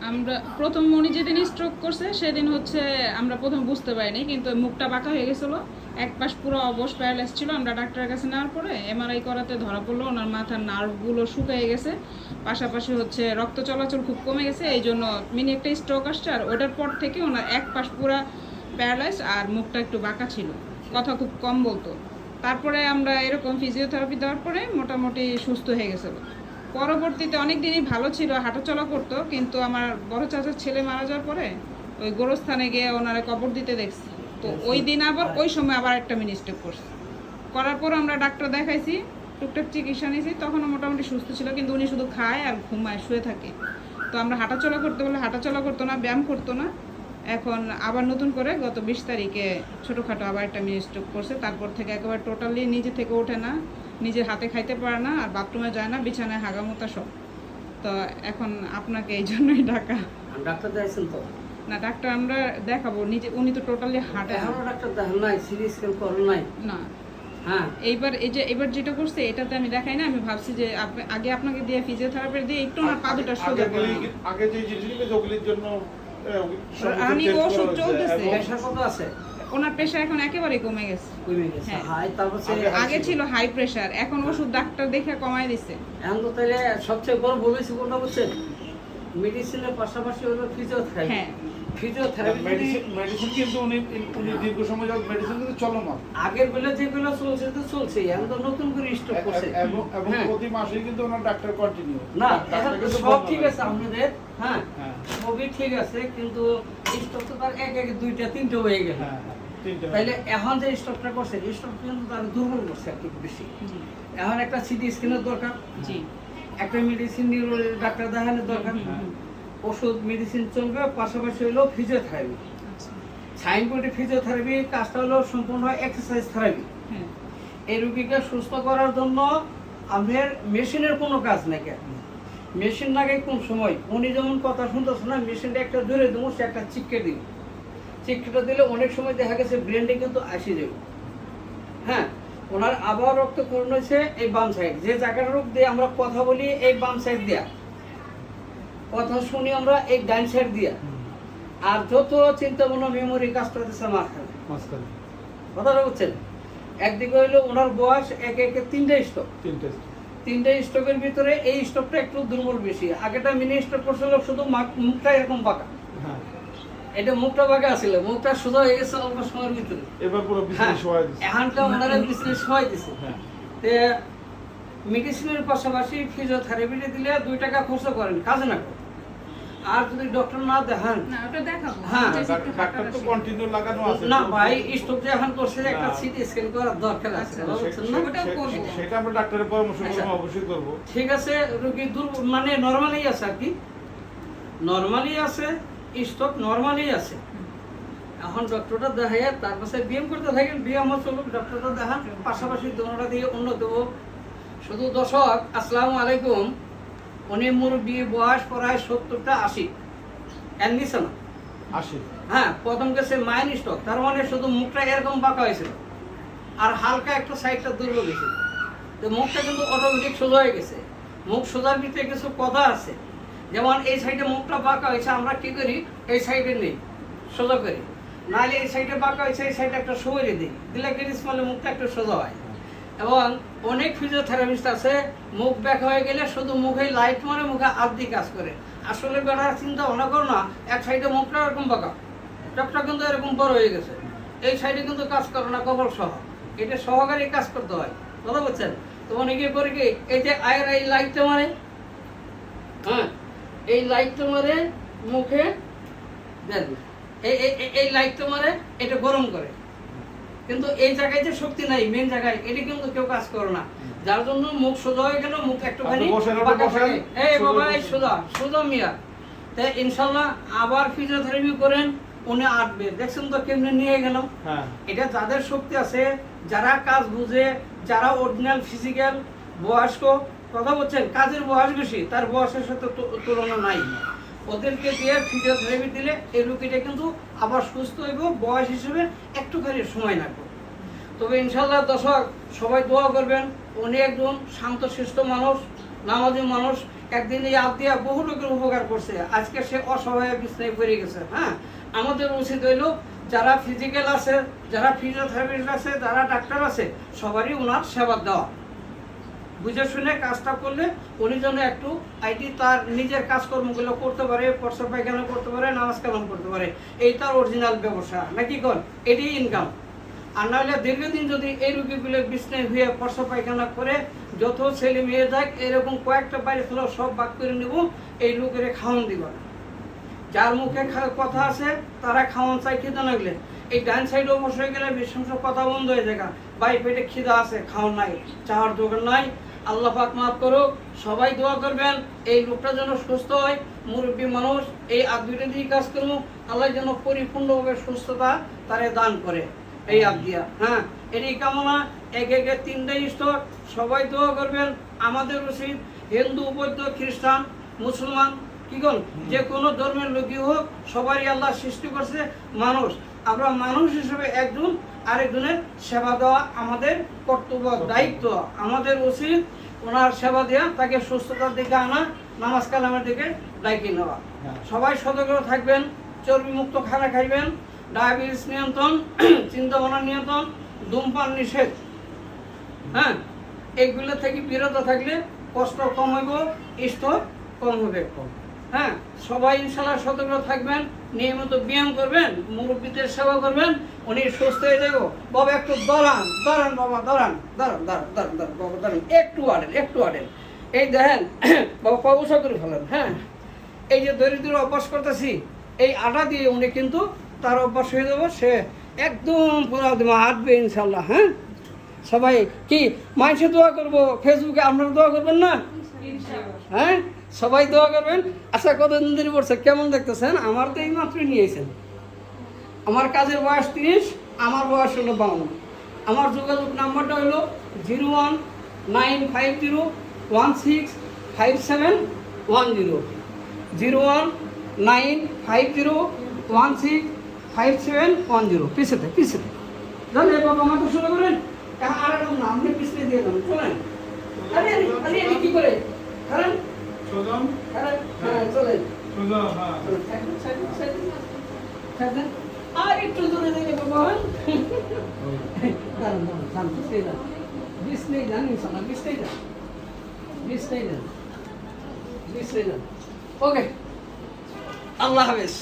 আমরা প্রথম উনি যেদিন স্ট্রোক করছে সেদিন হচ্ছে আমরা প্রথম বুঝতে পারিনি, কিন্তু মুখটা বাঁকা হয়ে গেছিলো, এক পাশ পুরো অবশ প্যারালাইজ ছিল। আমরা ডাক্তারের কাছে নেওয়ার পরে এমআরআই করাতে ধরা পড়লো ওনার মাথার নার্ভগুলো শুকিয়ে গেছে, পাশাপাশি হচ্ছে রক্ত চলাচল খুব কমে গেছে, এই জন্য মিনি একটা স্ট্রোক আসছে। আর ওটার পর থেকে ওনার এক পাশ পুরো প্যারালাইজ আর মুখটা একটু বাঁকা ছিল, কথা খুব কম বলতো। তারপরে আমরা এরকম ফিজিওথেরাপি দেওয়ার পরে মোটামুটি সুস্থ হয়ে গেছিলো। পরবর্তীতে অনেক দিনই ভালো ছিল, হাঁটাচলা করতো, কিন্তু আমার বড় চাচার ছেলে মারা যাওয়ার পরে ওই গোরস্থানে গিয়ে ওনারা কবর দিতে দেখছি, তো ওই দিন আবার ওই সময় আবার একটা মিনি স্ট্রোক করছে। করার পর আমরা ডাক্তার দেখাইছি, টুকটাক চিকিৎসা নিয়েছি, তখনও মোটামুটি সুস্থ ছিল, কিন্তু উনি শুধু খায় আর ঘুমায়, শুয়ে থাকে। তো আমরা হাঁটাচলা করতে বলে হাঁটাচলা করতো না, ব্যায়াম করতো না। এখন আবার নতুন করে গত 20 তারিখে ছোটোখাটো আবার একটা মিনি স্ট্রোক করছে। তারপর থেকে একেবারে টোটালি নিজে থেকে ওঠে না, নিজের হাতে খাইতে পারে না, আর বাথরুমে যায় না, বিছানায় হাগামোতা সব। তো এখন আপনাকে এই জন্যই ডাকা। ডাক্তার দেখাইছেন তো? না, ডাক্তার আমরা দেখাবো, নিজে উনি তো টোটালি হাঁটে না। এখনো ডাক্তার দেখান নাই, সিটি স্ক্যান করেন নাই? না। হ্যাঁ, এবার যেটা করছে এটাতে আমি দেখাই না, আমি ভাবছি যে আগে আপনাকে দিয়ে ফিজিওথেরাপি দিয়ে একটু না পা দুটা সোজা করে দিই। আগে যে জিনিসগুলো ওগুলির জন্য রানিং ওষুধ চলতেছে। প্রেশার কত আছে? ওনার প্রেশার এখন একেবারে কমে গেছে। কমে গেছে। হ্যাঁ। হাই তারপর আগে ছিল হাই প্রেশার, এখন ওষুধ ডাক্তার দেখে কমায় দিছে। এখন তো তাহলে সবচেয়ে বড় ভুলেছি কোনটা বুঝছেন? মেডিসিনের পাশাপাশি হলো ফিজিওথেরাপি। হ্যাঁ। ফিজিওথেরাপি মেডিসিন কিন্তু উনি দীর্ঘ সময় যাবত মেডিসিন কিন্তু চলমান। আগের বেলা যেগুলো চলছে তো চলছে, এখন তো নতুন করে স্টক করছে। এবং হ্যাঁ। প্রতি মাসেই কিন্তু ওনার ডাক্তার কন্টিনিউ। না, ডাক্তার এখন তো কিন্তু সব বন্ধ ঠিক নাই। আছে আপনাদের। হ্যাঁ, হ্যাঁ। সবই ঠিক আছে, কিন্তু স্টক তো তার এক এক দুইটা তিনটে হয়ে গেল। হ্যাঁ, তিনটে। তাইলে এখন যে স্টকটা করছে, স্টক কিন্তু তার দুর্বল করছে একটু বেশি। জি এখন একটা সিটি স্ক্যানের দরকার, জি। একটা মেডিসিন নিউরো ডাক্তার দেখানোর দরকার, হ্যাঁ। ওষুধ মেডিসিন চলবে, পাশাপাশি হলো ফিজিওথেরাপি। আচ্ছা। সাইনবোর্ডে ফিজিওথেরাপি কাজটা হলো সম্পূর্ণ হয় এক্সারসাইজ থেরাপি। হ্যাঁ। এই রুগীকে সুস্থ করার জন্য আমাদের মেশিনের কোনো কাজ নাই। মেশিন লাগে কোন সময় উনি যেমন কথা শুনতেছে না, মেশিনটা একটা জোরে দেবো, সে একটা চিপকে দিব, চিপকেটা দিলে অনেক সময় দেখা গেছে ব্রেনটা কিন্তু আসি যাবে। হ্যাঁ, ওনার আবার রক্তক্ষরণ হয়েছে এই বাম সাইড, যে জায়গাটা রোগ দিয়ে আমরা কথা বলি এই বাম সাইড দিয়া, কথা শুনি আমরা এই ডান সাইড দিয়া, আর যত চিন্তা ভাবনা মেমোরি কাজ করতেছে মাঝখানে। কথাটা বুঝছেন? একদিকে হইলো ওনার বয়স একে একে তিনটা স্টক, তিনটা স্টকের ভিতরে এই স্টকটা একটু দুর্বল বেশি। আগেটা মিনি স্টক করছিল শুধু মুখটা এরকম বাঁকা, এটা মুখটা বাঁকা ছিল, মুখটা সোজা হয়ে গেছে অল্প সময়ের ভিতরে। এবার পুরো বিজনেস হয়ে গেছে। এখানটা ওনারা বিজনেস হয়ে দিছে। হ্যাঁ। তে মেডিসিনের পাশাপাশি ফিজিওথেরাপিটা দিলে 2 টাকা খরচ করেন, কাজে না করেন। আর যদি ডক্টর না দেখান, না, ওটা দেখাবো। হ্যাঁ। ডাক্তার তো কন্টিনিউ লাগানো আছে। না ভাই, স্টক যে এখন করছে একটা না। সিটি স্ক্যান করার দরকার আছে, আচ্ছা, বুঝছেন না? ওটাও করবো। সেটা আমরা ডাক্তারের পরামর্শ আচ্ছা। করবো, অবশ্যই করবো। ঠিক আছে, রোগী মানে নরমালি আছে আর কি, নরমালি আছে, স্টক নরমালি আছে। এখন ডক্টরটা দেখায় তার পাশে ব্যায়াম করতে থাকেন, ব্যায়াম চলুক, ডক্টরটা দেখান, পাশাপাশি দোনোটা দিয়ে উন্নত হোক। শুধু দর্শক আসসালামু আলাইকুম, উনি মুরব্বী, বয়স প্রায় 70টা 80 এর নিচে না। আসি। হ্যাঁ, প্রথম গেছে মাইন স্টক, তার মানে শুধু মুখটা এরকম বাঁকা হয়েছিল আর হালকা একটা সাইডটা দুর্বল গেছিল। তো মুখটা কিন্তু অটোমেটিক সোজা হয়ে গেছে। মুখ সোজার ভিতরে কিছু কথা আছে, যেমন এই সাইডে মুখটা বাঁকা হয়েছে, আমরা কি করি এই সাইডে নেই, সোজা করি, নাহলে এই সাইডে বাঁকা হয়েছে এই সাইডে একটা সরে দিই, দিলে গেরিস মারলে মুখটা একটু সোজা হয়। এবং অনেক ফিজিওথেরাপিস্ট আছে মুখ ব্যাকা হয়ে গেলে শুধু মুখে লাইট মারে, মুখে আর্ধি কাজ করে। আসলে বেড়ার চিন্তা ভাবনা করো না, এক সাইডে মুখটা এরকম বাঁকা, চোখটা কিন্তু এরকম বড় হয়ে গেছে, এই সাইডে কিন্তু কাজ করো না, কপাল সহ, এটা সহকারী কাজ করতে হয়। কথা বলছেন? তো অনেকে করে কি এই যে আয়ের এই লাইটটা মারে, হ্যাঁ এই লাইটটা মারে মুখে দেন, এই লাইটটা মারে, এটা গরম করে, কিন্তু এই জায়গায় যে শক্তি নাই মেন জায়গায়, এটি কিন্তু কেউ কাজ করে না, যার জন্য মুখ সোজা হয়ে গেল, মুখ একটুখানি বাঁকা থাকে। এই বাবা, এই সোজা সোজা মিয়া। তাই ইনশাল্লাহ আবার ফিজিওথেরাপি করেন, উনি আটবে। দেখছেন তো কেমনে নিয়ে গেলাম। এটা যাদের শক্তি আছে, যারা কাজ বুঝে, যারা অরিজিনাল ফিজিক্যাল বয়স্ক, কথা বলছেন, কাজের বয়স বেশি, তার বয়সের সাথে তুলনা নাই, ওদেরকে দিয়ে ফিজিওথেরাপি দিলে এই রোগীটা কিন্তু আবার সুস্থ হইব, বয়স হিসেবে একটুখানি সময় লাগবে। তবে ইনশাল্লাহ দর্শক সবাই দোয়া করবেন, উনি একজন শান্তশিষ্ট মানুষ, নামাজি মানুষ, একদিন এই আপ দিয়া বহু লোকের উপকার করছে, আজকে সে অসহায় বিছনায় পড়ে গেছে। হ্যাঁ, আমাদের উচিত হইল যারা ফিজিক্যাল আছে, যারা ফিজিওথেরাপিস্ট আছে, যারা ডাক্তার আছে, সবারই ওনার সেবা দেওয়া, বুঝে শুনে কাজটা করলে উনি যেন একটু আইটি তার নিজের কাজকর্মগুলো করতে পারে, প্রস্রাব পায়খানা করতে পারে, নামাজ কালাম করতে পারে। এই তার অরিজিনাল ব্যবসা নাকি কোন, এটি ইনকাম। আর নাহলে দীর্ঘদিন যদি এই রুগীগুলো বিছনায় হয়ে প্রস্রাব পায়খানা করে যত ছেলে মেয়ে যাক এরকম কয়েকটা বাইরে ফেলেও সব বাক করে নেব, এই লোকের খাওয়ান দিব না। যার মুখে কথা আছে তারা খাওয়ান চাই খেতে লাগলে, এই ডান সাইড অবশ্য হয়ে গেলে বিশ্বংশ কথা বন্ধ হয়ে যায়। বাই পেটে খিদা আছে, খাওয়ান নাই, চাওয়ার দোকান নাই। আল্লাহ পাক মাফ করুক, সবাই দোয়া করবেন এই লোকটা যেন সুস্থ হয়। মুরব্বী মানুষ, এই আর দুইটা দিয়ে কাজ করবো, আল্লাহ যেন পরিপূর্ণভাবে সুস্থতা তারে দান করে এই আপ দিয়া। হ্যাঁ, এরই কামনা। একে 3টা স্তর, সবাই দোয়া করবেন। আমাদের উচিত হিন্দু, বৌদ্ধ, খ্রিস্টান, মুসলমান, কি কোন যে কোনো ধর্মের লোকই হোক, সবারই আল্লাহ সৃষ্টি করছে মানুষ। আমরা মানুষ হিসেবে একজন আরেকজনের সেবা দেওয়া আমাদের কর্তব্য, দায়িত্ব। আমাদের উচিত ওনার সেবা দেওয়া, তাকে সুস্থতার দিকে আনা, নামাজ কালামের দিকে ডাইকে নেওয়া। সবাই সতর্ক থাকবেন, চর্বিমুক্ত খানা খাইবেন, ডায়াবেটিস নিয়ন্ত্রণ, চিন্তাভাবনা নিয়ন্ত্রণ, ধূমপান নিষেধ। হ্যাঁ, এইগুলো থেকে বিরত থাকলে কষ্ট কম হইব, স্ট্রোক কম হবে। হ্যাঁ, সবাই ইনশাল্লাহ সতর্ক থাকবেন, নিয়মিত ব্যায়াম করবেন, মুরব্বীদের সেবা করবেন, উনি সুস্থ হয়ে যাবো। বাবা একটু দাঁড়ান, দাঁড়ান বাবা, দাঁড়ান, দাঁড়ান, দাঁড়ান, দাঁড়ান, দাঁড়ান বাবা, দাঁড়ান, একটু আড়েন, একটু আড়েন। এই দেখেন বাবা, পয়সা করে ফেলেন। হ্যাঁ, এই যে দরিদ্র অভ্যাস করতেছি, এই আটা দিয়ে উনি কিন্তু তার অভ্যাস হয়ে যাবো, সে একদম পুরো হাঁটবে ইনশাল্লাহ। হ্যাঁ, সবাই কি মানুষে দোয়া করবো, ফেসবুকে আপনারা দোয়া করবেন না? হ্যাঁ, সবাই দোয়া করবেন। আচ্ছা, কতদিন ধরে পড়ছে, কেমন দেখতেছেন? আমার তো এই মাত্রই নিয়েছেন। আমার কাজের বয়স 30, আমার বয়স হলো 52। আমার যোগাযোগ নাম্বারটা হলো 01950165710, 01950165710। পিছনে পিছনে জানেন বাবা, আমাকে শুরু করেন। আর না, আপনি পিছনে দিয়ে দেন, চলেন। আরে আরে আরে কি করে কারণ সোজা, হ্যাঁ চলেন সোজা, হ্যাঁ। আর একটু জোরে দেবে বাবা। দাঁড়ান দাঁড়ান, দাঁড়ান, পিছনে যান, পিছনে যান, ইনশাল্লাহ পিছনে যান, পিছনে যান, পিছনে যান। ওকে, আল্লাহ হাফেজ।